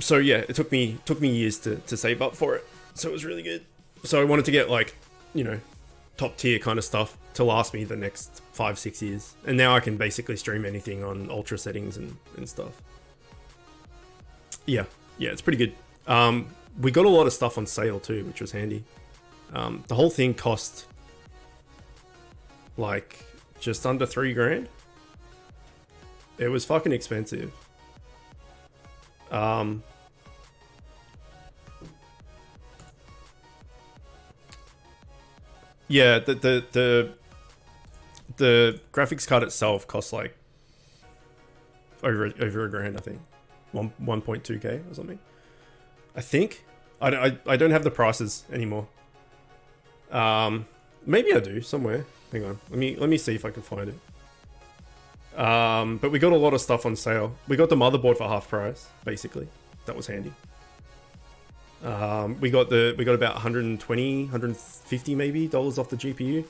So yeah, it took me years to save up for it. So it was really good. So I wanted to get like, you know, top tier kind of stuff to last me the next 5-6 years. And now I can basically stream anything on ultra settings and stuff. Yeah, it's pretty good. We got a lot of stuff on sale too, which was handy. The whole thing cost like just under $3,000. It was fucking expensive. Yeah, the graphics card itself costs like over $1,000, I think. 1.2k or something. I think. I don't have the prices anymore. Maybe I do somewhere. Hang on. Let me see if I can find it. But we got a lot of stuff on sale. We got the motherboard for half price, basically. That was handy. We got about 120, 150 maybe dollars off the GPU.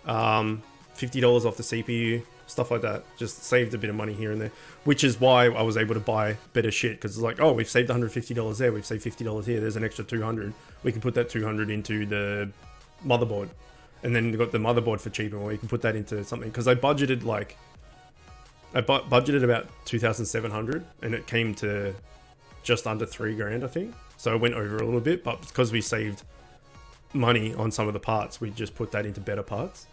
$50 off the CPU, stuff like that. Just saved a bit of money here and there, which is why I was able to buy better shit, because it's like, oh, we've saved $150 there, we've saved $50 here, there's an extra 200. We can put that 200 into the motherboard, and then you got the motherboard for cheaper, or you can put that into something. Because I budgeted about 2,700, and it came to just under $3,000, I think. So I went over a little bit, but because we saved money on some of the parts, we just put that into better parts.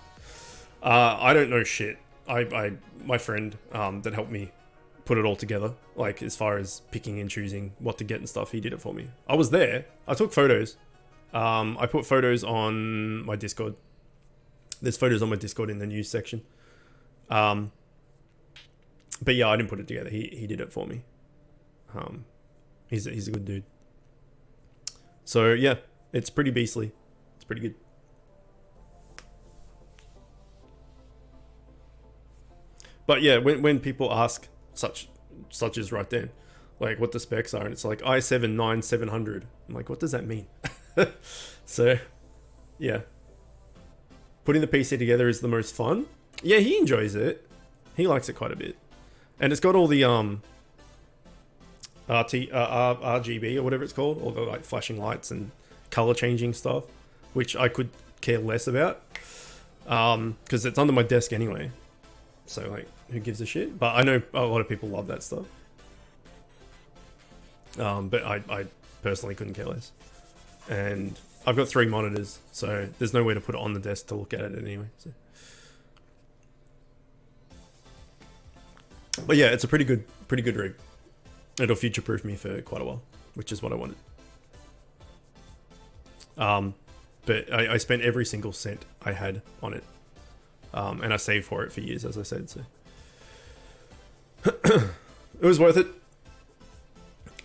I don't know shit. My friend that helped me put it all together, like as far as picking and choosing what to get and stuff, he did it for me. I was there. I took photos. I put photos on my Discord. There's photos on my Discord in the news section. But yeah, I didn't put it together. He did it for me. He's a good dude. So yeah, it's pretty beastly. It's pretty good. But yeah, when people ask such as right then, like what the specs are, and it's like i7-9700. I'm like, what does that mean? So yeah, putting the PC together is the most fun. Yeah, he enjoys it. He likes it quite a bit, and it's got all the RGB or whatever it's called, all the like flashing lights and color changing stuff, which I could care less about, because it's under my desk anyway. So like, who gives a shit? But I know a lot of people love that stuff. But I personally couldn't care less. And I've got 3 monitors, so there's no way to put it on the desk to look at it anyway. So. But yeah, it's a pretty good rig. It'll future-proof me for quite a while, which is what I wanted. But I spent every single cent I had on it. And I saved for it for years, as I said, so. It was worth it.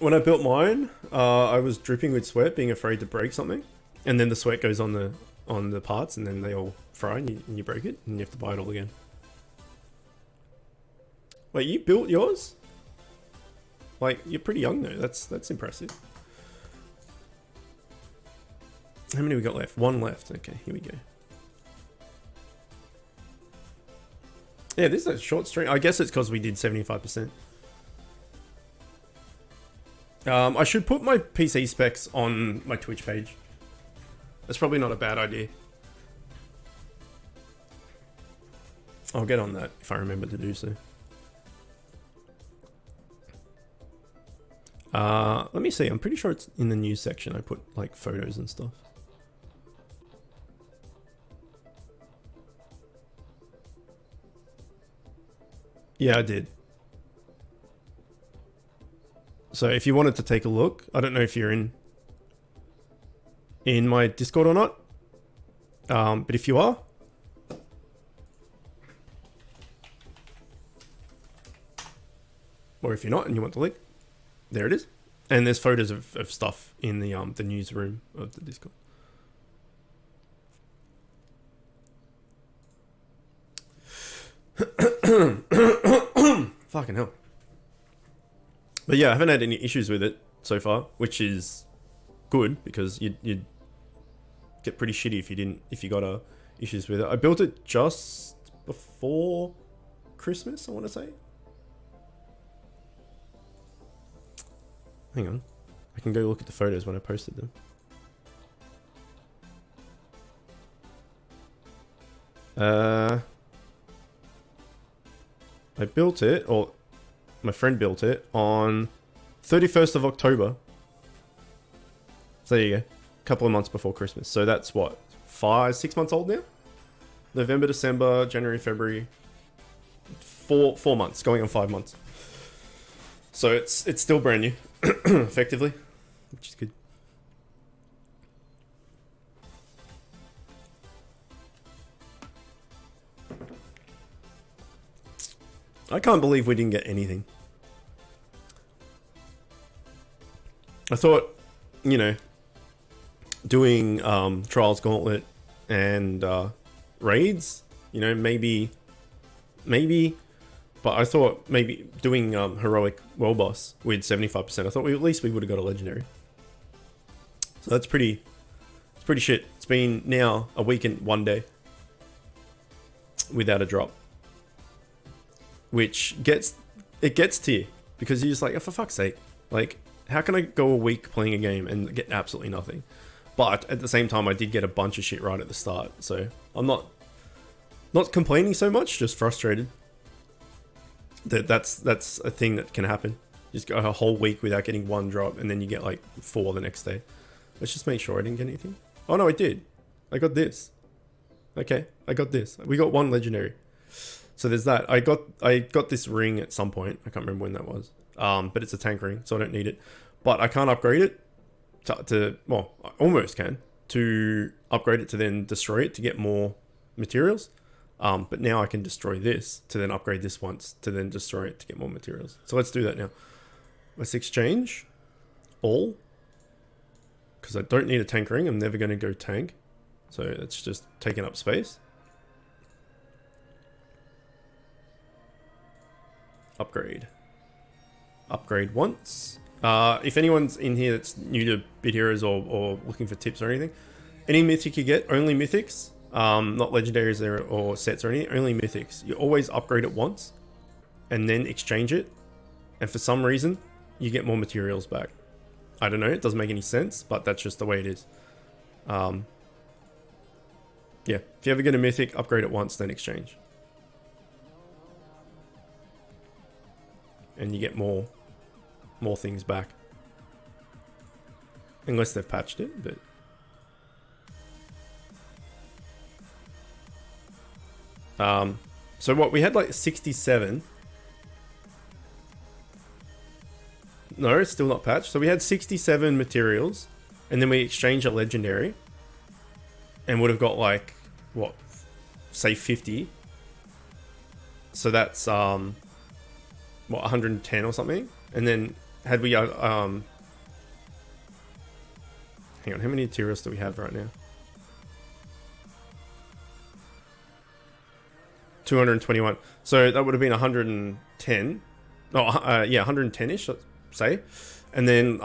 When I built mine, I was dripping with sweat, being afraid to break something. And then the sweat goes on the parts, and then they all fry, and you break it, and you have to buy it all again. Wait, you built yours? Like, you're pretty young though, that's impressive. How many we got left? 1 left, okay, here we go. Yeah, this is a short stream. I guess it's because we did 75%. I should put my PC specs on my Twitch page. That's probably not a bad idea. I'll get on that if I remember to do so. Let me see. I'm pretty sure it's in the news section. I put like photos and stuff. Yeah, I did. So if you wanted to take a look, I don't know if you're in my Discord or not. But if you are, Or if you're not and you want the link, there it is. And there's photos of stuff in the newsroom of the Discord. Fucking hell. But yeah, I haven't had any issues with it so far, which is good because you'd get pretty shitty if you got issues with it. I built it just before Christmas, I want to say. Hang on. I can go look at the photos when I posted them. I built it, or my friend built it, on 31st of October. So there you go. A couple of months before Christmas. So that's what? 6 months old now? November, December, January, February. 4 months, going on 5 months. So it's still brand new, effectively, which is good. I can't believe we didn't get anything. I thought, you know, doing Trials Gauntlet and raids, you know, maybe, but I thought maybe doing Heroic World Boss with 75%, I thought at least we would have got a Legendary. So that's pretty shit. It's been now a week and 1 day without a drop. Which gets to you because you're just like, oh, for fuck's sake, like, how can I go a week playing a game and get absolutely nothing? But at the same time, I did get a bunch of shit right at the start, so I'm not complaining so much, just frustrated. That's a thing that can happen. Just go a whole week without getting one drop, and then you get like 4 the next day. Let's just make sure I didn't get anything. Oh no, I did. I got this. Okay, I got this. We got 1 legendary. So there's that. I got this ring at some point. I can't remember when that was. But it's a tank ring, so I don't need it. But I can't upgrade it to well, I almost can, to upgrade it to then destroy it to get more materials. But now I can destroy this to then upgrade this once to then destroy it to get more materials. So let's do that now. Let's exchange all, because I don't need a tank ring. I'm never going to go tank. So it's just taking up space. Upgrade once. If anyone's in here that's new to Bit Heroes or looking for tips or anything, any mythic you get, only mythics, not legendaries or sets or anything, only mythics. You always upgrade it once and then exchange it, and for some reason you get more materials back. I don't know, it doesn't make any sense, but that's just the way it is. Yeah, if you ever get a mythic, upgrade it once, then exchange. And you get more things back. Unless they've patched it, but... so what, we had like 67. No, it's still not patched. So we had 67 materials, and then we exchanged a legendary, and would have got like, what, say 50. So that's, what, 110 or something? And then had we, hang on, how many materials do we have right now? 221. So that would have been 110. Oh, yeah, 110-ish, let's say. And then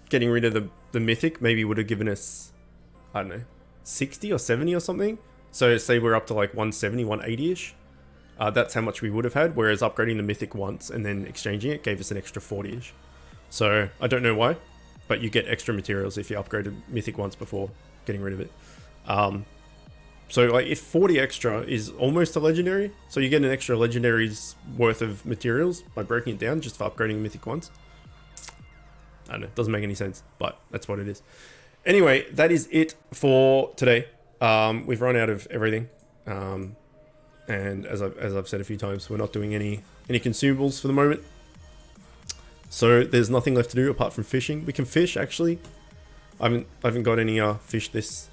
getting rid of the mythic maybe would have given us, I don't know, 60 or 70 or something. So say we're up to like 170, 180-ish. That's how much we would have had, whereas upgrading the mythic once and then exchanging it gave us an extra 40-ish. So I don't know why, but you get extra materials if you upgraded mythic once before getting rid of it. So like if 40 extra is almost a legendary, so you get an extra legendary's worth of materials by breaking it down just for upgrading mythic once. I don't know, it doesn't make any sense, but that's what it is. Anyway, that is it for today. We've run out of everything. And as I've said a few times, we're not doing any consumables for the moment. So there's nothing left to do apart from fishing. We can fish actually. I haven't got any fish this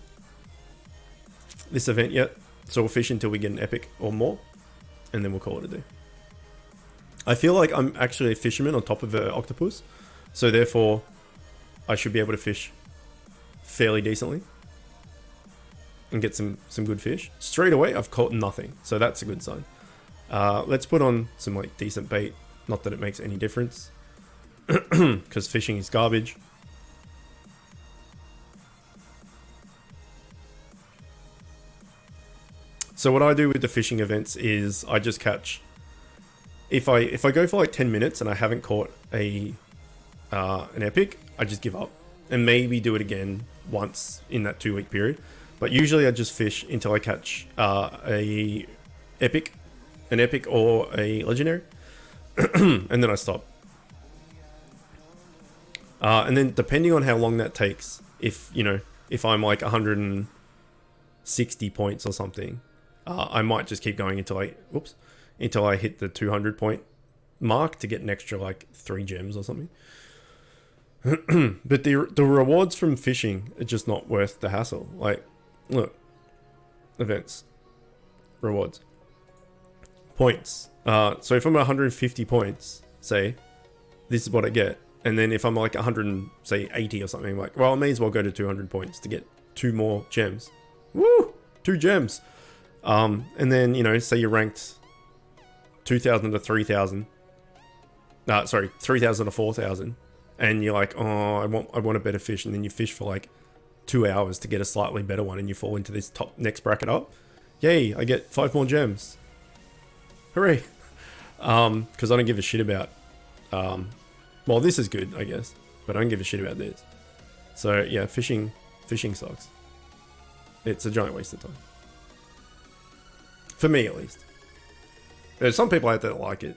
event yet. So we'll fish until we get an epic or more, and then we'll call it a day. I feel like I'm actually a fisherman on top of an octopus, so therefore I should be able to fish fairly decently and get some good fish. Straight away, I've caught nothing, so that's a good sign. Let's put on some like decent bait. Not that it makes any difference, because fishing is garbage. So what I do with the fishing events is I just catch. If I go for like 10 minutes and I haven't caught an epic, I just give up and maybe do it again once in that 2-week period. But usually I just fish until I catch an epic or a legendary, and then I stop. And then depending on how long that takes, if I'm like 160 points or something, I might just keep going until I hit the 200 point mark to get an extra like 3 gems or something. But the rewards from fishing are just not worth the hassle. Like, look, events, rewards, points. So if I'm at 150 points, say, this is what I get. And then if I'm like 180 or something, like, well, I may as well go to 200 points to get 2 more gems. Woo! 2 gems. And then, say you're ranked 2,000 to 3,000. 3,000 to 4,000. And you're like, oh, I want a better fish. And then you fish for like 2 hours to get a slightly better one. And you fall into this next bracket up. Yay, I get 5 more gems. Hooray. Because I don't give a shit about... well, this is good, I guess. But I don't give a shit about this. So, yeah, fishing sucks. It's a giant waste of time. For me, at least. There's some people out there that like it.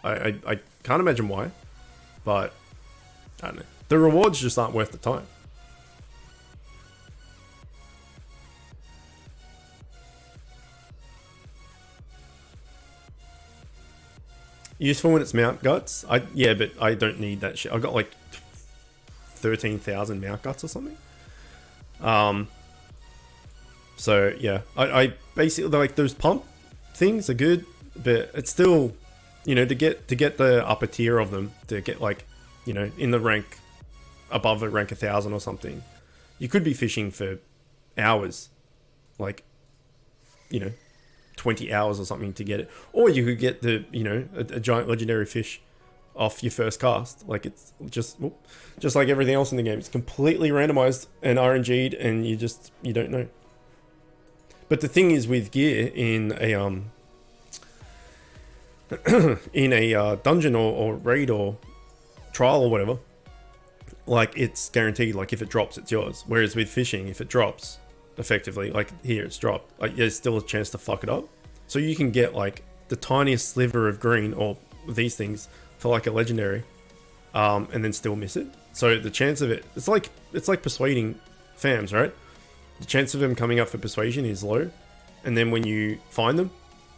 I can't imagine why. But, I don't know. The rewards just aren't worth the time. Useful when it's mount guts. Yeah, but I don't need that shit. I got like 13,000 mount guts or something. So yeah, I basically like those pump things are good, but it's still, to get the upper tier of them, to get like, in the rank above a rank 1,000 or something, you could be fishing for hours, like, 20 hours or something to get it, or you could get the a giant legendary fish off your first cast. Like, it's just like everything else in the game, it's completely randomized and RNG'd, and you don't know. But the thing is, with gear in a dungeon or raid or trial or whatever, like, it's guaranteed. Like, if it drops, it's yours. Whereas with fishing, if it drops, effectively, like here, it's dropped, like, there's still a chance to fuck it up. So you can get like the tiniest sliver of green or these things for like a legendary, and then still miss it. So the chance of it's like persuading fams, right? The chance of them coming up for persuasion is low, and then when you find them,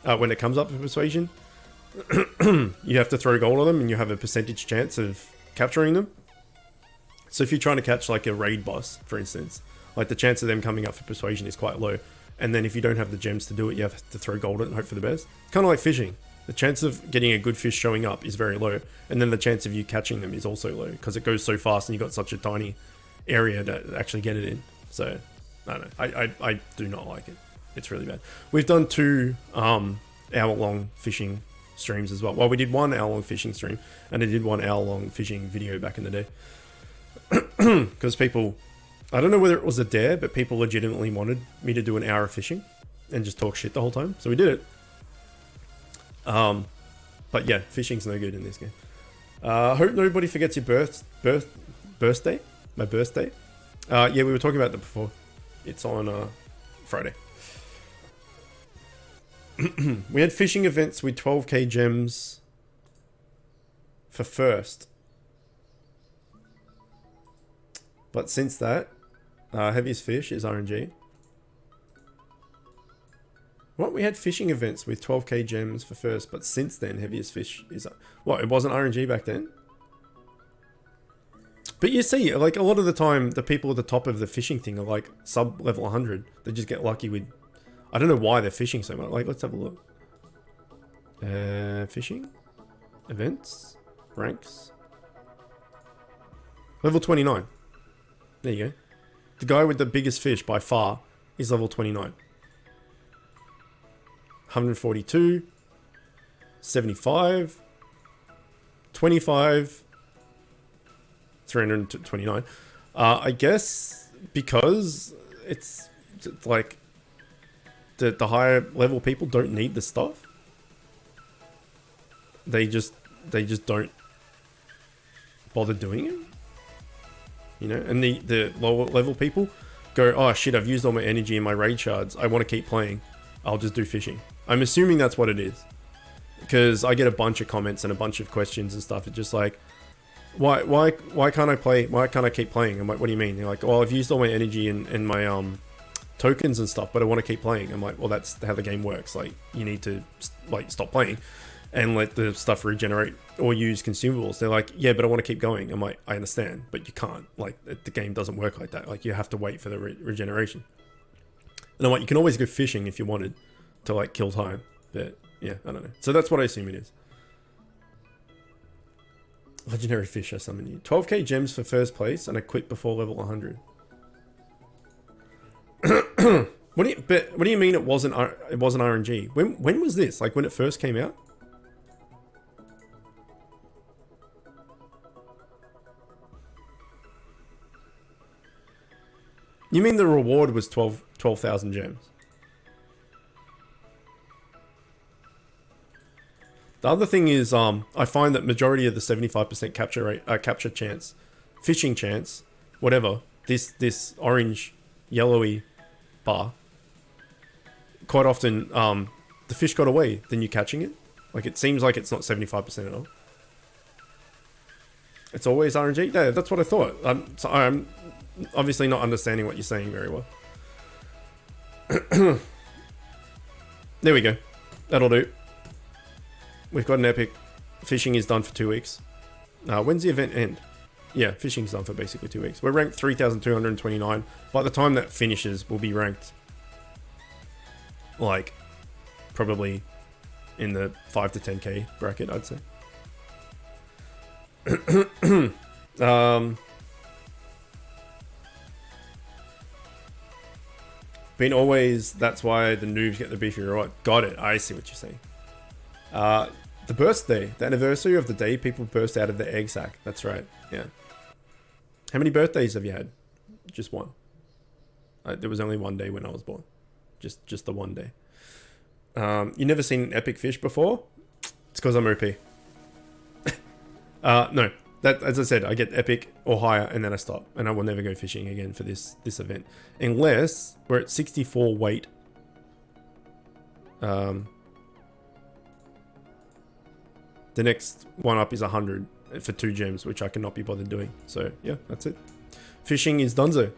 when it comes up for persuasion, you have to throw gold on them, and you have a percentage chance of capturing them. So if you're trying to catch like a raid boss, for instance, like, the chance of them coming up for persuasion is quite low. And then if you don't have the gems to do it, you have to throw gold at it and hope for the best. It's kind of like fishing. The chance of getting a good fish showing up is very low. And then the chance of you catching them is also low, because it goes so fast and you've got such a tiny area to actually get it in. So, I don't know. I do not like it. It's really bad. We've done 2 hour-long fishing streams as well. Well, we did 1 hour-long fishing stream, and I did 1 hour-long fishing video back in the day. Because people... I don't know whether it was a dare, but people legitimately wanted me to do an hour of fishing and just talk shit the whole time. So we did it. But yeah, fishing's no good in this game. Hope nobody forgets your birthday. My birthday. Yeah, we were talking about that before. It's on Friday. We had fishing events with 12k gems for first. But since that, heaviest fish is RNG. What? We had fishing events with 12k gems for first, but since then, heaviest fish is... What? It wasn't RNG back then? But you see, like, a lot of the time, the people at the top of the fishing thing are like sub level 100. They just get lucky with... I don't know why they're fishing so much. Like, let's have a look. Fishing? Events. Ranks. Level 29. There you go. The guy with the biggest fish by far is level 29. 142. 75. 25. 329. I guess because it's like the higher level people don't need the stuff. They just don't bother doing it. You know, and the lower level people go, oh shit, I've used all my energy in my raid shards. I want to keep playing. I'll just do fishing. I'm assuming that's what it is. Because I get a bunch of comments and a bunch of questions and stuff. It's just like, why can't I play? Why can't I keep playing? I'm like, what do you mean? You're like, well, I've used all my energy and my tokens and stuff, but I want to keep playing. I'm like, well, that's how the game works. Like, you need to like stop playing and let the stuff regenerate or use consumables. They're like, yeah, but I want to keep going. I'm like, I understand, but you can't. Like, the game doesn't work like that. Like, you have to wait for the regeneration. And I'm like, you can always go fishing if you wanted to like kill time, but yeah, I don't know. So that's what I assume it is. Legendary fish I summon you. 12k gems for first place, and I quit before level 100. What do you mean it wasn't RNG? When was this? Like when it first came out? You mean the reward was 12,000 gems? The other thing is, I find that majority of the 75% capture rate, capture chance, fishing chance, whatever, this orange, yellowy bar, quite often, the fish got away than you catching it. Like, it seems like it's not 75% at all. It's always RNG? Yeah, that's what I thought. So I'm obviously not understanding what you're saying very well. There we go. That'll do. We've got an epic. Fishing is done for 2 weeks. When's the event end? Yeah, fishing's done for basically 2 weeks. We're ranked 3,229. By the time that finishes, we'll be ranked like probably in the 5 to 10k bracket, I'd say. Been always, that's why the noobs get the beefy reward. Got it. I see what you're saying. The birthday, the anniversary of the day people burst out of the egg sack. That's right. Yeah. How many birthdays have you had? Just one. There was only one day when I was born. Just the one day. You never seen an epic fish before? It's because I'm OP. No. That, as I said, I get epic or higher and then I stop. And I will never go fishing again for this event. Unless we're at 64 weight. The next one up is 100 for 2 gems, which I cannot be bothered doing. So, yeah, that's it. Fishing is donezo.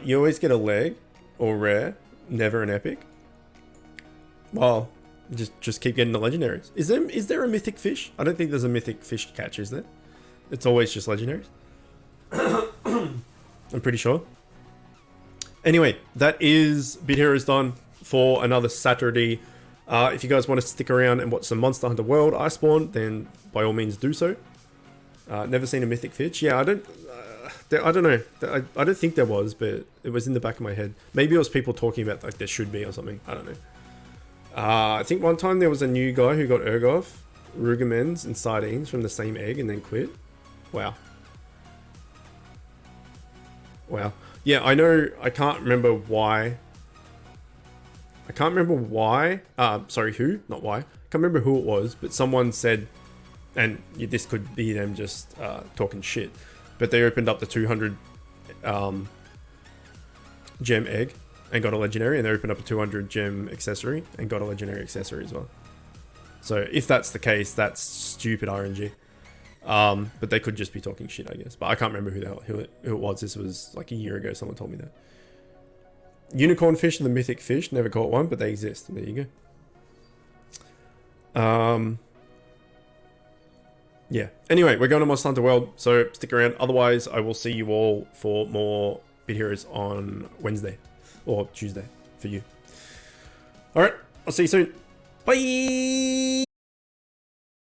You always get a leg or rare, never an epic. Well, just keep getting the legendaries. Is there a mythic fish? I don't think there's a mythic fish catch, is there? It's always just legendaries. I'm pretty sure. Anyway, that is Bit Heroes done for another Saturday. If you guys want to stick around and watch some Monster Hunter World Iceborne, then by all means do so. Never seen a mythic fish. Yeah, I don't know. I don't think there was, but it was in the back of my head. Maybe it was people talking about like there should be or something. I don't know. I think one time there was a new guy who got Ergoth, Rugamens, and Sardines from the same egg and then quit. Wow. Wow. Yeah, I know. I can't remember why. Sorry, who? Not why. I can't remember who it was, but someone said, and this could be them just talking shit, but they opened up the 200 gem egg and got a legendary, and they opened up a 200 gem accessory and got a legendary accessory as well. So if that's the case, that's stupid RNG. But they could just be talking shit, I guess. But I can't remember who it was. This was like a year ago. Someone told me that. Unicorn fish are the mythic fish. Never caught one, but they exist. There you go. Yeah. Anyway, we're going to Monster Hunter World, so stick around. Otherwise, I will see you all for more Bit Heroes on Wednesday or Tuesday for you. All right. I'll see you soon. Bye!